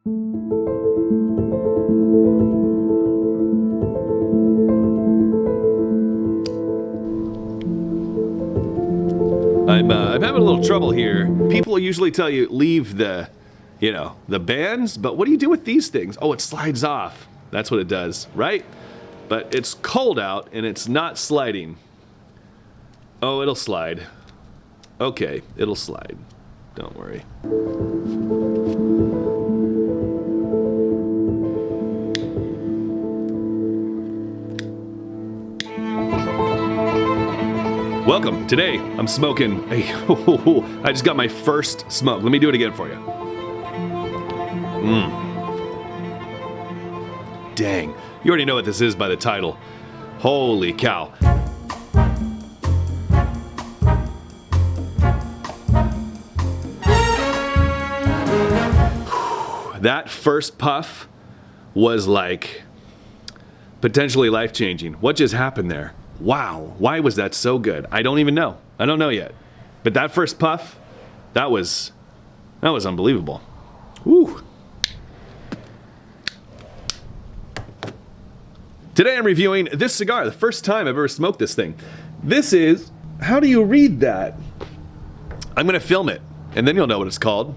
I'm having a little trouble here. People usually tell you leave the bands, but what do you do with these things? Oh, it slides off. That's what it does, right? But it's cold out and it's not sliding. Oh, it'll slide. Okay, it'll slide. Don't worry. Welcome. Today, I'm smoking I just got my first smoke. Let me do it again for you. Dang. You already know what this is by the title. Holy cow. That first puff was like potentially life-changing. What just happened there? Wow, why was that so good? I don't even know. I don't know yet. But that first puff, that was unbelievable. Woo. Today I'm reviewing this cigar, the first time I've ever smoked this thing. This is, how do you read that? I'm gonna film it, and then you'll know what it's called.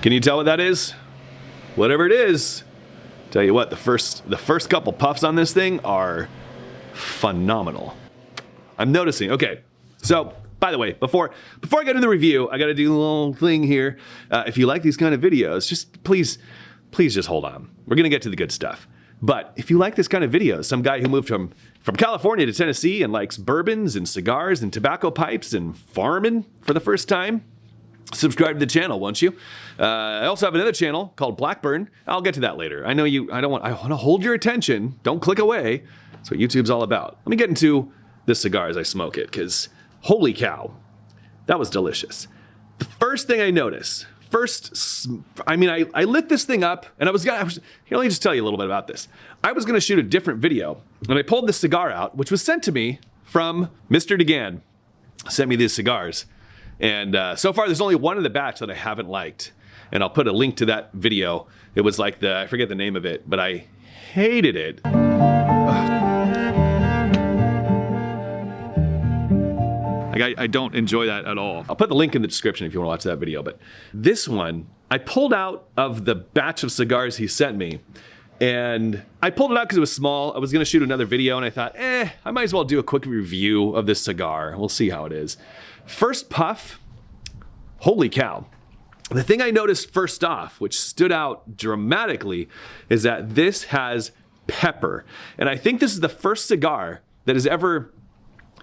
Can you tell what that is? Whatever it is, tell you what, the first couple puffs on this thing are phenomenal. I'm noticing. Okay, so by the way, before I get into the review, I got to do a little thing here. If you like these kind of videos, just please just hold on. We're gonna get to the good stuff. But if you like this kind of videos, some guy who moved from California to Tennessee and likes bourbons and cigars and tobacco pipes and farming for the first time, subscribe to the channel, won't you? I also have another channel called Blackburn. I'll get to that later. I want to hold your attention. Don't click away. That's what YouTube's all about. Let me get into this cigar as I smoke it, because holy cow, that was delicious. The first thing I noticed, I lit this thing up, and let me just tell you a little bit about this. I was gonna shoot a different video, and I pulled this cigar out, which was sent to me from Mr. DeGan. Sent me these cigars. And so far, there's only one in the batch that I haven't liked. And I'll put a link to that video. It was like I forget the name of it, but I hated it. I don't enjoy that at all. I'll put the link in the description if you want to watch that video. But this one, I pulled out of the batch of cigars he sent me. And I pulled it out because it was small. I was going to shoot another video, and I thought, I might as well do a quick review of this cigar. We'll see how it is. First puff, holy cow. The thing I noticed first off, which stood out dramatically, is that this has pepper. And I think this is the first cigar that has ever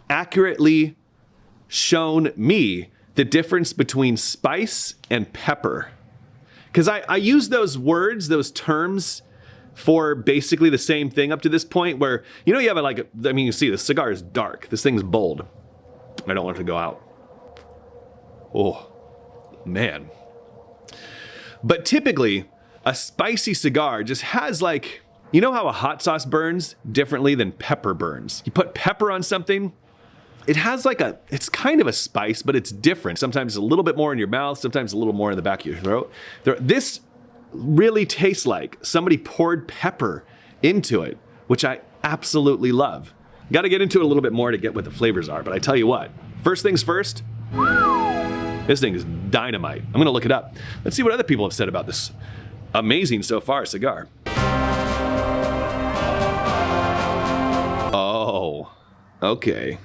accurately shown me the difference between spice and pepper. Because I use those words, those terms, for basically the same thing up to this point, where, you have you see the cigar is dark. This thing's bold. I don't want it to go out. Oh, man. But typically, a spicy cigar just has you know how a hot sauce burns differently than pepper burns? You put pepper on something, it has it's kind of a spice, but it's different. Sometimes it's a little bit more in your mouth, sometimes a little more in the back of your throat. This really tastes like somebody poured pepper into it, which I absolutely love. Got to get into it a little bit more to get what the flavors are, but I tell you what, first things first, this thing is dynamite. I'm gonna look it up. Let's see what other people have said about this amazing so far cigar. Oh, okay.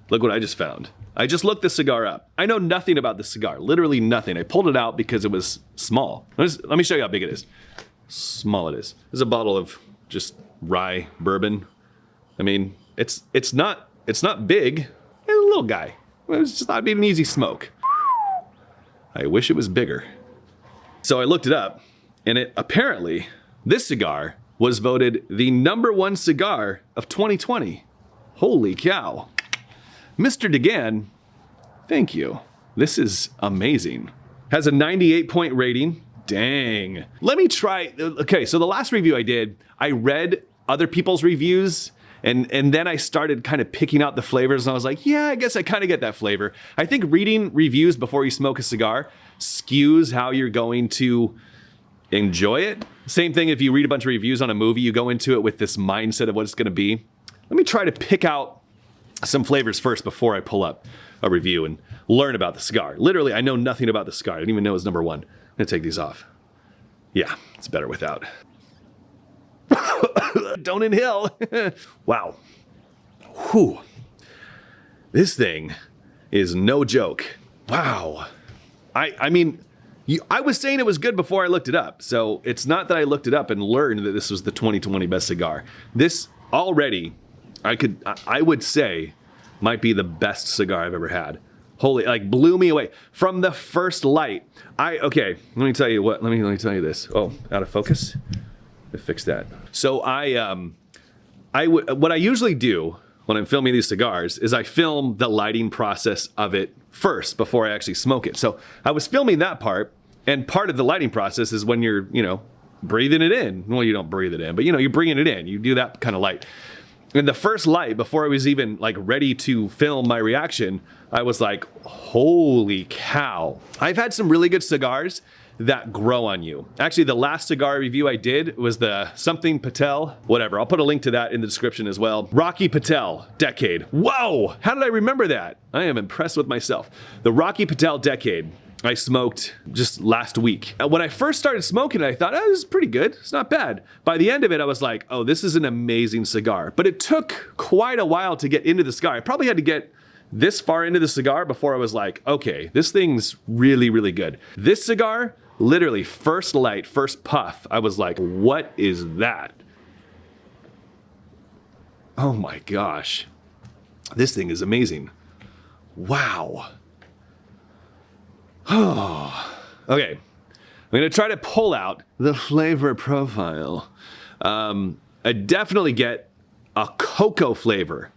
Look what I just found. I just looked this cigar up. I know nothing about this cigar, literally nothing. I pulled it out because it was small. Let me show you how big it is. Small it is. This is a bottle of just rye bourbon. I mean, it's not big. It's a little guy. It was just thought it'd be an easy smoke. I wish it was bigger. So I looked it up, and apparently this cigar was voted the #1 cigar of 2020. Holy cow. Mr. DeGan, thank you. This is amazing. Has a 98-point rating. Dang. Let me try. Okay, so the last review I did, I read other people's reviews, And then I started kind of picking out the flavors, and I was like, yeah, I guess I kind of get that flavor. I think reading reviews before you smoke a cigar skews how you're going to enjoy it. Same thing if you read a bunch of reviews on a movie, you go into it with this mindset of what it's going to be. Let me try to pick out some flavors first before I pull up a review and learn about the cigar. Literally, I know nothing about the cigar. I didn't even know it was number one. I'm going to take these off. Yeah, it's better without. Don't inhale. Wow. Whew. This thing is no joke. Wow. I mean, I was saying it was good before I looked it up. So it's not that I looked it up and learned that this was the 2020 best cigar. This already, I would say, might be the best cigar I've ever had. Holy, like blew me away from the first light. Okay, let me tell you what. Let me tell you this. Oh, out of focus. Fix that. So what I usually do when I'm filming these cigars is I film the lighting process of it first before I actually smoke it. So I was filming that part, and part of the lighting process is when you're, breathing it in. Well, you don't breathe it in, but you're bringing it in. You do that kind of light. And the first light, before I was even like ready to film my reaction, I was like, holy cow. I've had some really good cigars that grow on you. Actually, the last cigar review I did was the something Patel, whatever. I'll put a link to that in the description as well. Rocky Patel Decade. Whoa, how did I remember that? I am impressed with myself. The Rocky Patel Decade I smoked just last week. When I first started smoking it, I thought, oh, this is pretty good. It's not bad. By the end of it, I was like, oh, this is an amazing cigar. But it took quite a while to get into the cigar. I probably had to get this far into the cigar before I was like, okay, this thing's really, really good. This cigar, literally first light, first puff, I was like, what is that? Oh my gosh. This thing is amazing. Wow. Oh. Okay. I'm going to try to pull out the flavor profile. I definitely get a cocoa flavor.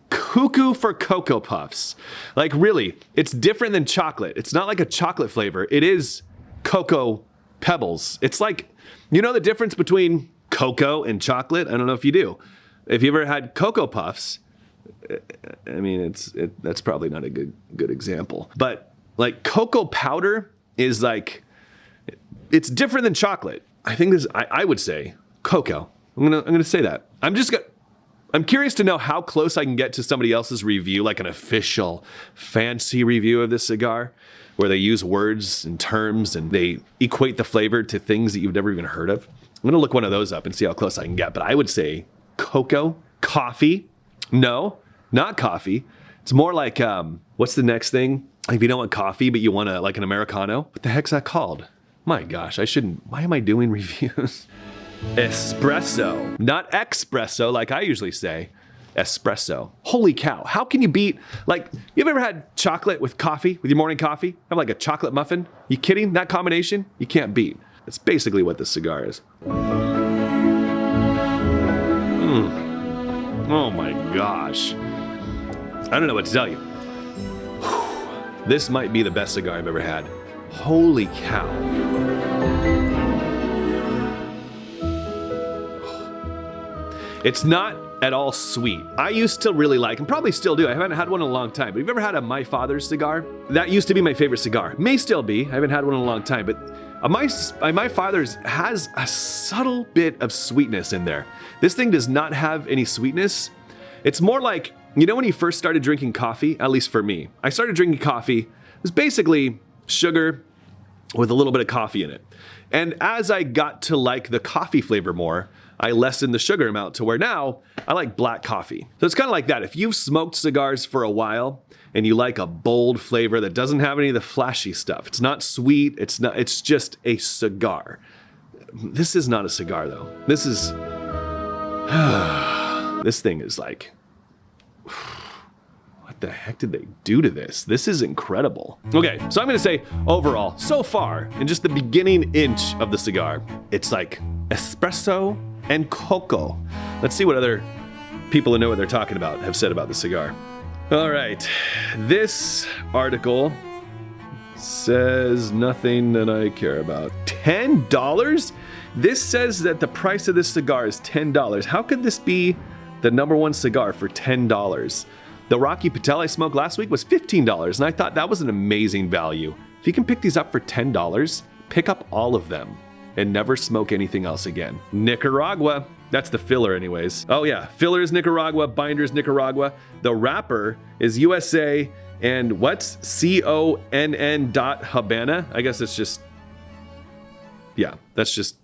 Cuckoo for Cocoa Puffs. Like really, it's different than chocolate. It's not like a chocolate flavor. It is cocoa pebbles. It's like, the difference between cocoa and chocolate? I don't know if you do. If you ever had Cocoa Puffs, I mean, that's probably not a good example. But like cocoa powder is like, it's different than chocolate. I think I would say cocoa. I'm gonna say that. I'm curious to know how close I can get to somebody else's review, like an official fancy review of this cigar, where they use words and terms and they equate the flavor to things that you've never even heard of. I'm gonna look one of those up and see how close I can get. But I would say cocoa, coffee. No, not coffee. It's more like, what's the next thing? If you don't want coffee, but you want like an Americano, what the heck's that called? My gosh, why am I doing reviews? Espresso, not espresso like I usually say. Espresso. Holy cow. How can you beat, like, you've ever had chocolate with coffee, with your morning coffee? Have like a chocolate muffin? You kidding? That combination? You can't beat. That's basically what this cigar is. Oh my gosh. I don't know what to tell you. This might be the best cigar I've ever had. Holy cow. It's not at all sweet. I used to really like, and probably still do, I haven't had one in a long time, but have you ever had a My Father's cigar? That used to be my favorite cigar. May still be, I haven't had one in a long time, but My Father's has a subtle bit of sweetness in there. This thing does not have any sweetness. It's more like, when you first started drinking coffee, at least for me, I started drinking coffee, it was basically sugar with a little bit of coffee in it. And as I got to like the coffee flavor more, I lessened the sugar amount to where now I like black coffee. So it's kind of like that. If you've smoked cigars for a while and you like a bold flavor that doesn't have any of the flashy stuff, it's not sweet, it's just a cigar. This is not a cigar though. This is, this thing is like, what the heck did they do to this? This is incredible. Okay, so I'm gonna say overall, so far, in just the beginning inch of the cigar, it's like espresso and cocoa. Let's see what other people who know what they're talking about have said about the cigar. All right, this article says nothing that I care about. $10? This says that the price of this cigar is $10. How could this be the #1 cigar for $10. The Rocky Patel I smoked last week was $15, and I thought that was an amazing value. If you can pick these up for $10, pick up all of them and never smoke anything else again. Nicaragua. That's the filler anyways. Oh yeah, filler is Nicaragua, binder is Nicaragua. The wrapper is USA, and what's CONN.Habana? I guess it's just, yeah, that's just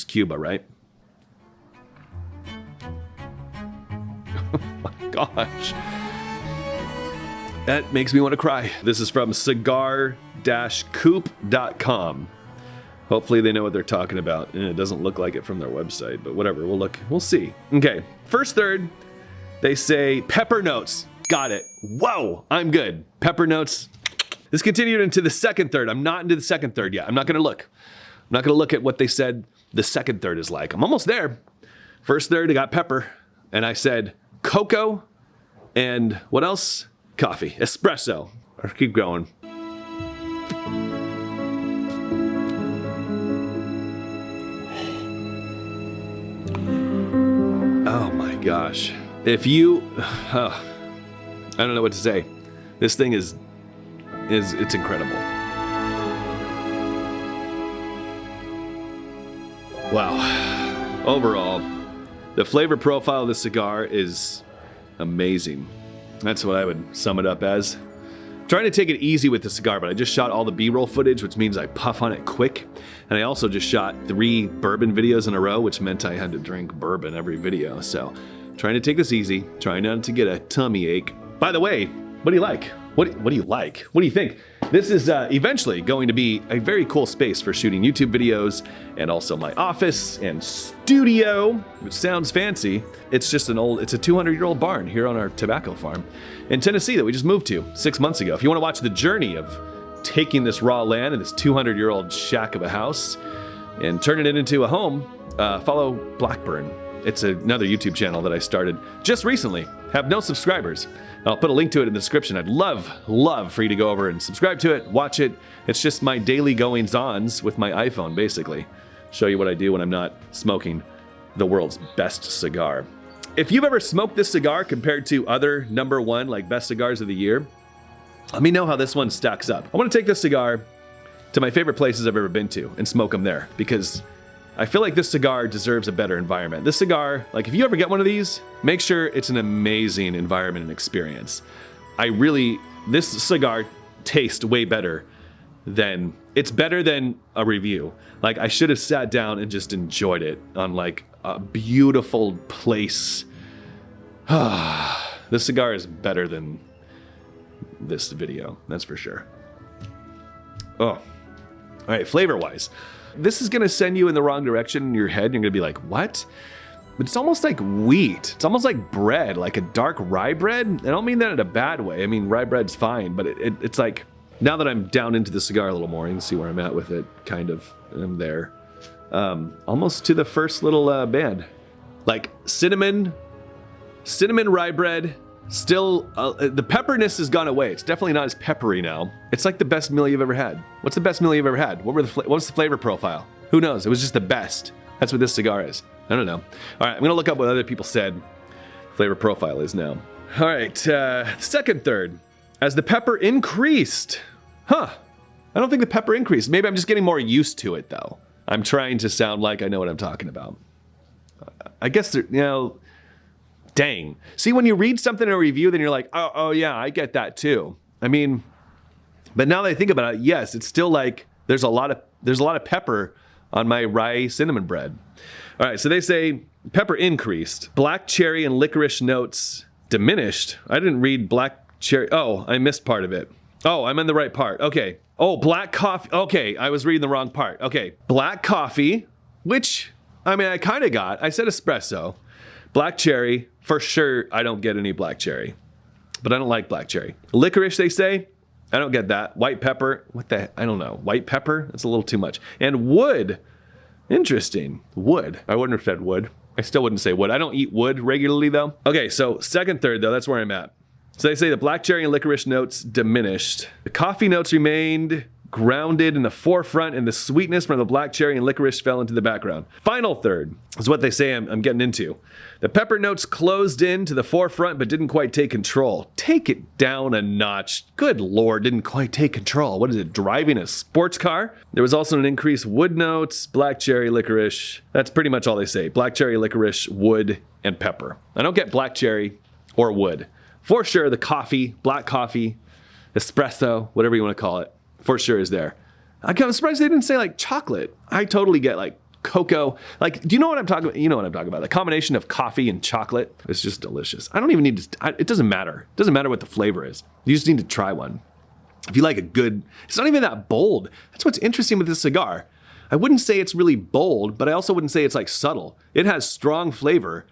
Cuba, right? Oh my gosh. That makes me want to cry. This is from cigar-coop.com. Hopefully they know what they're talking about. And it doesn't look like it from their website, but whatever, we'll see. Okay, first third, they say pepper notes. Got it. Whoa, I'm good. Pepper notes. This continued into the second third. I'm not into the second third yet. I'm not gonna look. I'm not gonna look at what they said the second third is like. I'm almost there. First third, I got pepper. And I said cocoa and what else? Coffee, espresso. Or keep going. Oh my gosh. If you, I don't know what to say. This thing it's incredible. Wow. Overall, the flavor profile of the cigar is amazing. That's what I would sum it up as. I'm trying to take it easy with the cigar, but I just shot all the B-roll footage, which means I puff on it quick. And I also just shot 3 bourbon videos in a row, which meant I had to drink bourbon every video. So trying to take this easy, trying not to get a tummy ache. By the way, what do you like? What do you like? What do you think? This is eventually going to be a very cool space for shooting YouTube videos, and also my office and studio, which sounds fancy. It's just it's a 200-year-old barn here on our tobacco farm in Tennessee that we just moved to 6 months ago. If you want to watch the journey of taking this raw land and this 200-year-old shack of a house and turning it into a home, follow Blackburn. It's another YouTube channel that I started just recently. Have no subscribers. I'll put a link to it in the description. I'd love for you to go over and subscribe to it, watch it. It's just my daily goings-ons with my iPhone, basically. Show you what I do when I'm not smoking the world's best cigar. If you've ever smoked this cigar compared to other #1, like best cigars of the year, let me know how this one stacks up. I want to take this cigar to my favorite places I've ever been to and smoke them there, because I feel like this cigar deserves a better environment. This cigar, like if you ever get one of these, make sure it's an amazing environment and experience. This cigar tastes way better it's better than a review. Like I should have sat down and just enjoyed it on like a beautiful place. This cigar is better than this video, that's for sure. Oh, all right, flavor-wise. This is gonna send you in the wrong direction in your head. You're gonna be like, what? But it's almost like wheat. It's almost like bread, like a dark rye bread. I don't mean that in a bad way. I mean, rye bread's fine, but it's like, now that I'm down into the cigar a little more, you can see where I'm at with it, kind of. I'm there. Almost to the first little band. Like cinnamon rye bread. Still, the pepperiness has gone away. It's definitely not as peppery now. It's like the best meal you've ever had. What's the best meal you've ever had? What was the flavor profile? Who knows? It was just the best. That's what this cigar is. I don't know. All right, I'm gonna look up what other people said flavor profile is now. All right, second third. As the pepper increased. I don't think the pepper increased. Maybe I'm just getting more used to it though. I'm trying to sound like I know what I'm talking about. I guess, dang. See, when you read something in a review, then you're like, oh yeah, I get that too. I mean, but now that I think about it, yes, it's still like there's a lot of pepper on my rye cinnamon bread. All right, so they say pepper increased. Black cherry and licorice notes diminished. I didn't read black cherry. Oh, I missed part of it. Oh, I'm in the right part. Okay. Oh, black coffee. Okay, I was reading the wrong part. Okay, black coffee, which, I mean, I kind of got. I said espresso. Black cherry, for sure, I don't get any black cherry. But I don't like black cherry. Licorice, they say. I don't get that. White pepper, I don't know. White pepper, that's a little too much. And wood, interesting. Wood, I wouldn't have said wood. I still wouldn't say wood. I don't eat wood regularly though. Okay, so second third though, that's where I'm at. So they say the black cherry and licorice notes diminished. The coffee notes remained, grounded in the forefront, and the sweetness from the black cherry and licorice fell into the background. Final third is what they say I'm getting into. The pepper notes closed in to the forefront but didn't quite take control. Take it down a notch. Good Lord, didn't quite take control. What is it, driving a sports car? There was also an increased wood notes, black cherry, licorice. That's pretty much all they say. Black cherry, licorice, wood, and pepper. I don't get black cherry or wood. For sure, the coffee, black coffee, espresso, whatever you want to call it, for sure is there. I'm surprised they didn't say like chocolate. I totally get like cocoa. Like, do you know what I'm talking about? You know what I'm talking about. The combination of coffee and chocolate is just delicious. I don't even need to, it doesn't matter. It doesn't matter what the flavor is. You just need to try one. If you like a good, it's not even that bold. That's what's interesting with this cigar. I wouldn't say it's really bold, but I also wouldn't say it's like subtle. It has strong flavor,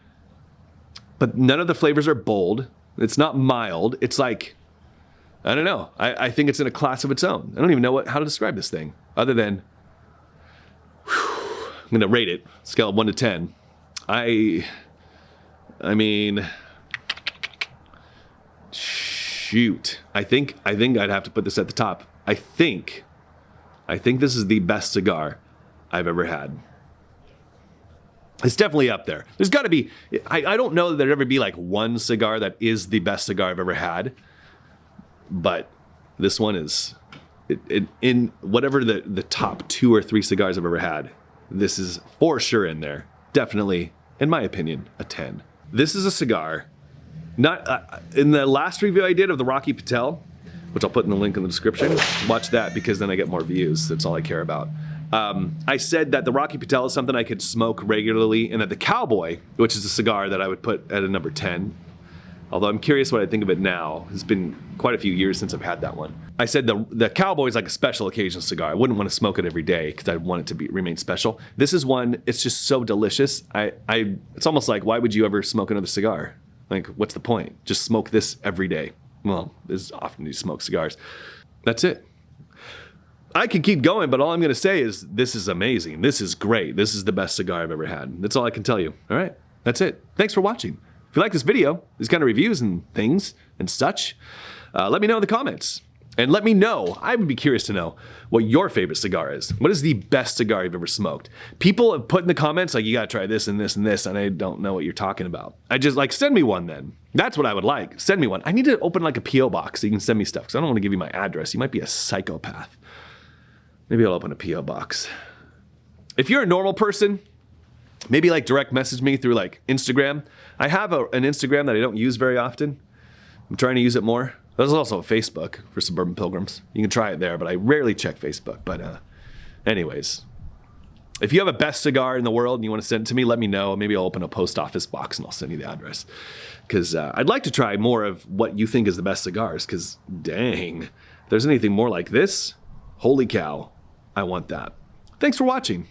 but none of the flavors are bold. It's not mild. It's like, I don't know. I think it's in a class of its own. I don't even know how to describe this thing other than, I'm going to rate it, scale of 1 to 10. I mean, shoot. I think I'd have to put this at the top. I think this is the best cigar I've ever had. It's definitely up there. There's got to be, I don't know that there'd ever be like one cigar that is the best cigar I've ever had, but this one is, in whatever the top 2 or 3 cigars I've ever had, this is for sure in there. Definitely, in my opinion, a 10. This is a cigar, not in the last review I did of the Rocky Patel, which I'll put in the link in the description. Watch that because then I get more views. That's all I care about. I said that the Rocky Patel is something I could smoke regularly, and that the Cowboy, which is a cigar that I would put at a number 10, although I'm curious what I think of it now. It's been quite a few years since I've had that one. I said the Cowboy is like a special occasion cigar. I wouldn't want to smoke it every day because I want it to remain special. This is one, it's just so delicious. It's almost like, why would you ever smoke another cigar? Like, what's the point? Just smoke this every day. Well, as often as you smoke cigars. That's it. I could keep going, but all I'm going to say is this is amazing. This is great. This is the best cigar I've ever had. That's all I can tell you. All right, that's it. Thanks for watching. If you like this video, these kind of reviews and things and such, let me know in the comments. And let me know, I would be curious to know what your favorite cigar is. What is the best cigar you've ever smoked? People have put in the comments like, you gotta try this and this and this, and I don't know what you're talking about. I just like, send me one then. That's what I would like. Send me one. I need to open like a P.O. box so you can send me stuff because I don't want to give you my address. You might be a psychopath. Maybe I'll open a P.O. box. If you're a normal person, maybe like direct message me through like Instagram. I have an Instagram that I don't use very often. I'm trying to use it more. There's also a Facebook for Suburban Pilgrims. You can try it there, but I rarely check Facebook. But anyways, if you have a best cigar in the world and you want to send it to me, let me know. Maybe I'll open a post office box and I'll send you the address. Because I'd like to try more of what you think is the best cigars. Because dang, if there's anything more like this, holy cow, I want that. Thanks for watching.